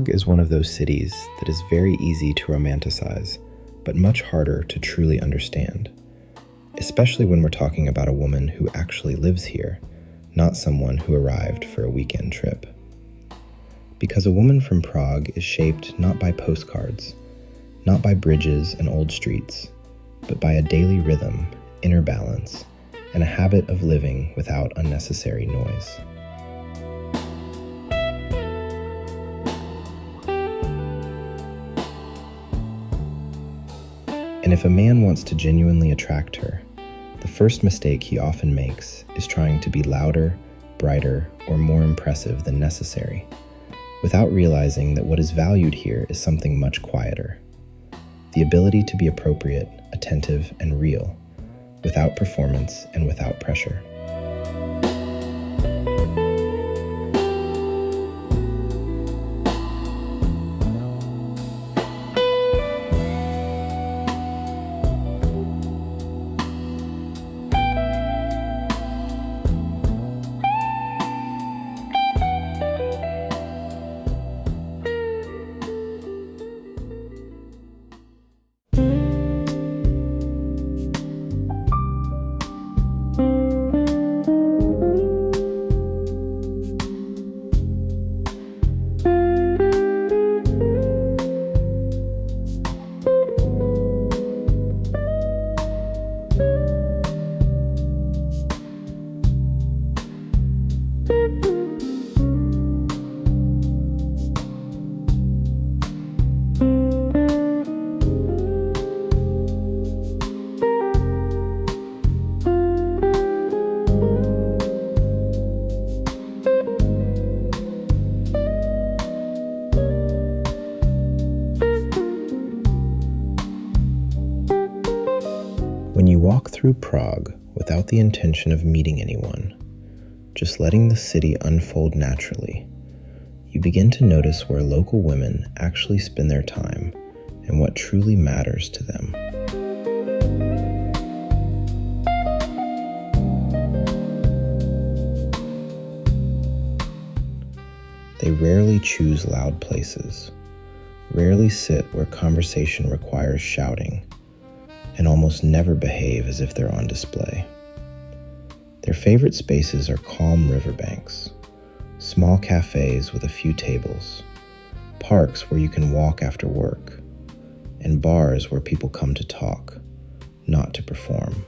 Prague is one of those cities that is very easy to romanticize, but much harder to truly understand, especially when we're talking about a woman who actually lives here, not someone who arrived for a weekend trip. Because a woman from Prague is shaped not by postcards, not by bridges and old streets, but by a daily rhythm, inner balance, and a habit of living without unnecessary noise. And if a man wants to genuinely attract her, the first mistake he often makes is trying to be louder, brighter, or more impressive than necessary, without realizing that what is valued here is something much quieter: the ability to be appropriate, attentive, and real, without performance and without pressure. When you walk through Prague without the intention of meeting anyone, just letting the city unfold naturally, you begin to notice where local women actually spend their time and what truly matters to them. They rarely choose loud places, rarely sit where conversation requires shouting, and almost never behave as if they're on display. Their favorite spaces are calm riverbanks, small cafes with a few tables, parks where you can walk after work, and bars where people come to talk, not to perform.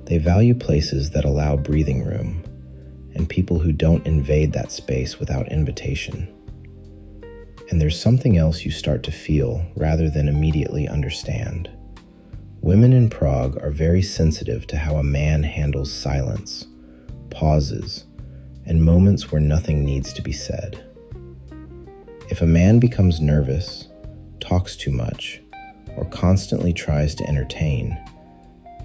They value places that allow breathing room, and people who don't invade that space without invitation. And there's something else you start to feel rather than immediately understand. Women in Prague are very sensitive to how a man handles silence, pauses, and moments where nothing needs to be said. If a man becomes nervous, talks too much, or constantly tries to entertain,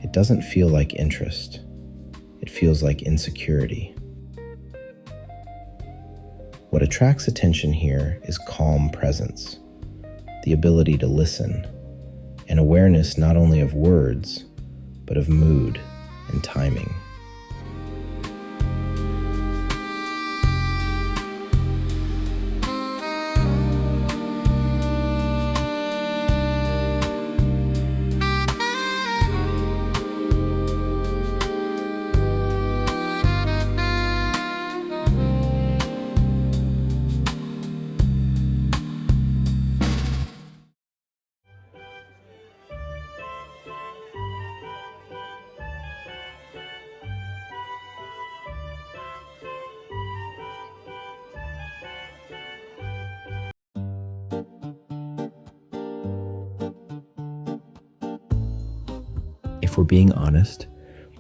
it doesn't feel like interest. It feels like insecurity. What attracts attention here is calm presence, the ability to listen, and awareness not only of words, but of mood and timing. If we're being honest,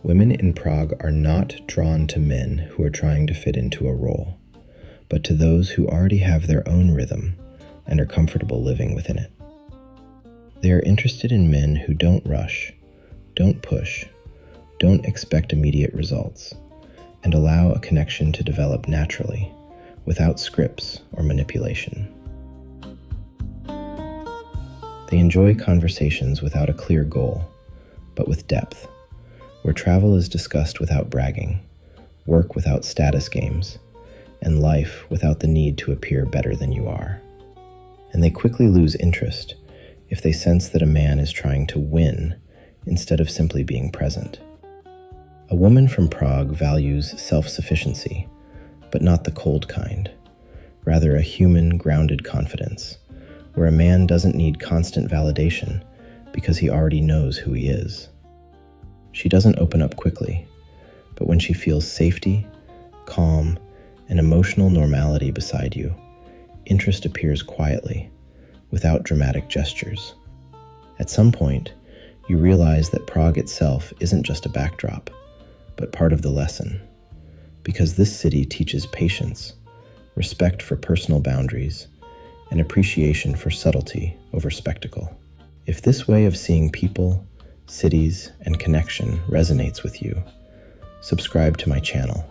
women in Prague are not drawn to men who are trying to fit into a role, but to those who already have their own rhythm and are comfortable living within it. They are interested in men who don't rush, don't push, don't expect immediate results, and allow a connection to develop naturally, without scripts or manipulation. They enjoy conversations without a clear goal, but with depth, where travel is discussed without bragging, work without status games, and life without the need to appear better than you are. And they quickly lose interest if they sense that a man is trying to win instead of simply being present. A woman from Prague values self-sufficiency, but not the cold kind, rather a human, grounded confidence, where a man doesn't need constant validation because he already knows who he is. She doesn't open up quickly, but when she feels safety, calm, and emotional normality beside you, interest appears quietly, without dramatic gestures. At some point, you realize that Prague itself isn't just a backdrop, but part of the lesson, because this city teaches patience, respect for personal boundaries, and appreciation for subtlety over spectacle. If this way of seeing people, cities, and connection resonates with you, subscribe to my channel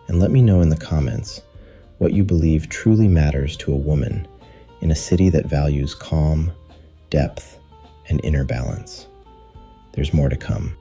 and let me know in the comments what you believe truly matters to a woman in a city that values calm, depth, and inner balance. There's more to come.